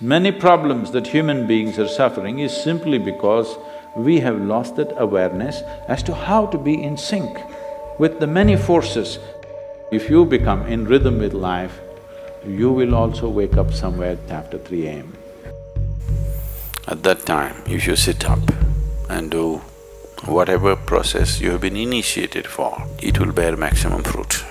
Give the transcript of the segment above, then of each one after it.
Many problems that human beings are suffering is simply because we have lost that awareness as to how to be in sync with the many forces. If you become in rhythm with life, you will also wake up somewhere after 3 a.m. At that time, if you sit up and do whatever process you have been initiated for, it will bear maximum fruit.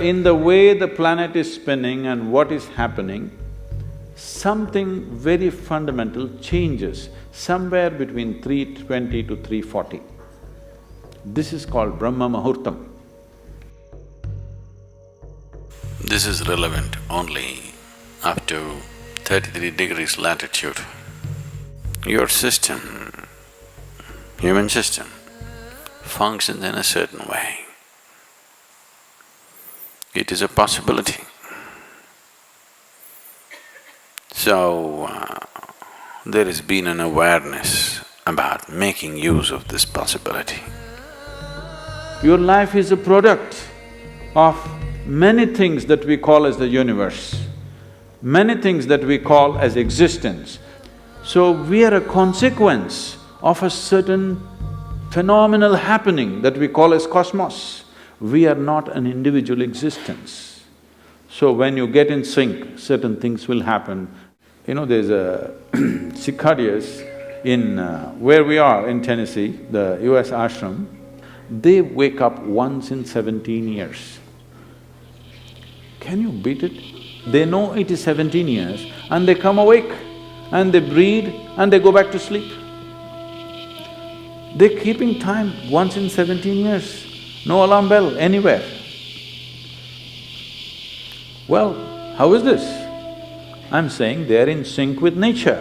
In the way the planet is spinning and what is happening, something very fundamental changes somewhere between 3:20 to 3:40. This is called Brahma Muhurtam. This is relevant only up to 33 degrees latitude. Your system, human system, functions in a certain way. It is a possibility. So, there has been an awareness about making use of this possibility. Your life is a product of many things that we call as the universe, many things that we call as existence. So we are a consequence of a certain phenomenal happening that we call as cosmos. We are not an individual existence. So when you get in sync, certain things will happen. You know, there's a cicadas in where we are in Tennessee, the US ashram, they wake up once in 17 years. Can you beat it? They know it is 17 years and they come awake and they breathe and they go back to sleep. They're keeping time once in 17 years, no alarm bell anywhere. Well, how is this? I'm saying they're in sync with nature.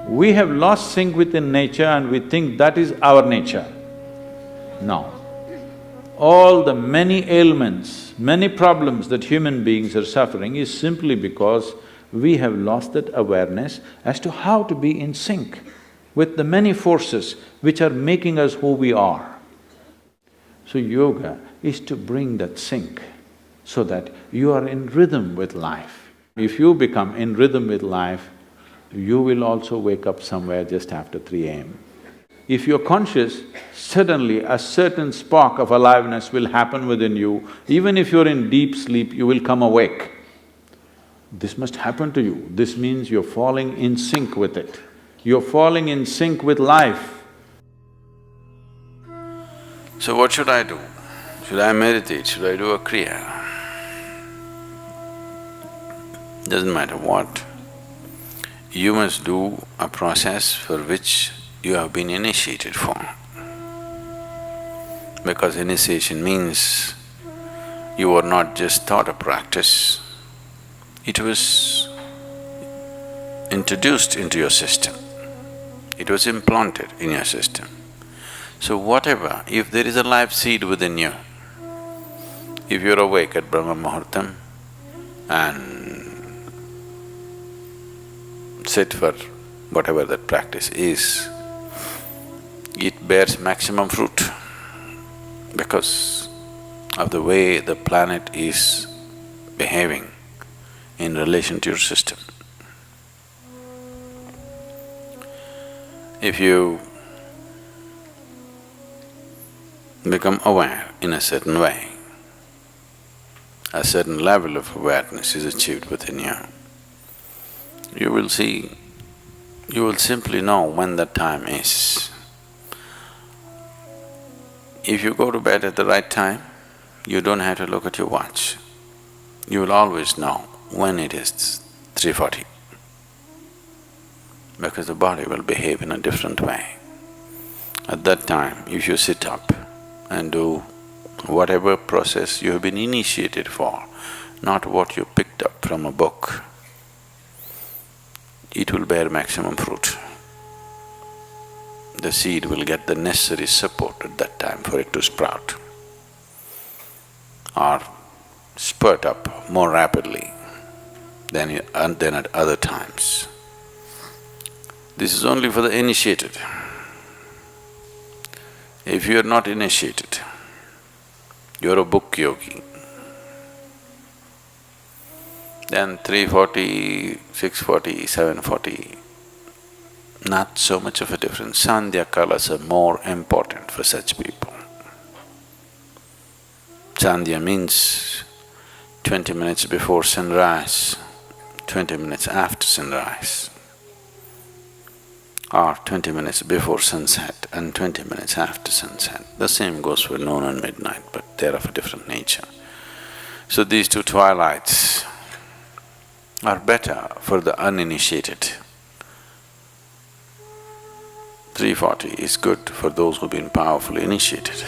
We have lost sync within nature and we think that is our nature. No. All the many ailments, many problems that human beings are suffering is simply because we have lost that awareness as to how to be in sync with the many forces which are making us who we are. So yoga is to bring that sync so that you are in rhythm with life. If you become in rhythm with life, you will also wake up somewhere just after 3 a.m. If you're conscious, suddenly a certain spark of aliveness will happen within you. Even if you're in deep sleep, you will come awake. This must happen to you. This means you're falling in sync with it. You're falling in sync with life. So what should I do? Should I meditate? Should I do a kriya? Doesn't matter what. You must do a process for which you have been initiated for. Because initiation means you were not just taught a practice, it was introduced into your system, it was implanted in your system. So whatever, if there is a life seed within you, if you're awake at Brahma Muhurtam and sit for whatever that practice is, it bears maximum fruit because of the way the planet is behaving in relation to your system. If you become aware in a certain way, a certain level of awareness is achieved within you, you will see, you will simply know when the time is. If you go to bed at the right time, you don't have to look at your watch. You will always know when it is 3:40, because the body will behave in a different way. At that time, if you sit up and do whatever process you have been initiated for, not what you picked up from a book, it will bear maximum fruit. The seed will get the necessary support at that time for it to sprout or spurt up more rapidly than at other times. This is only for the initiated. If you're not initiated, you're a book yogi, then 340, 640, 740, not so much of a difference. Sandhya kalas are more important for such people. Sandhya means 20 minutes before sunrise, 20 minutes after sunrise, or 20 minutes before sunset and 20 minutes after sunset. The same goes for noon and midnight, but they're of a different nature. So these two twilights are better for the uninitiated. 340 is good for those who've been powerfully initiated.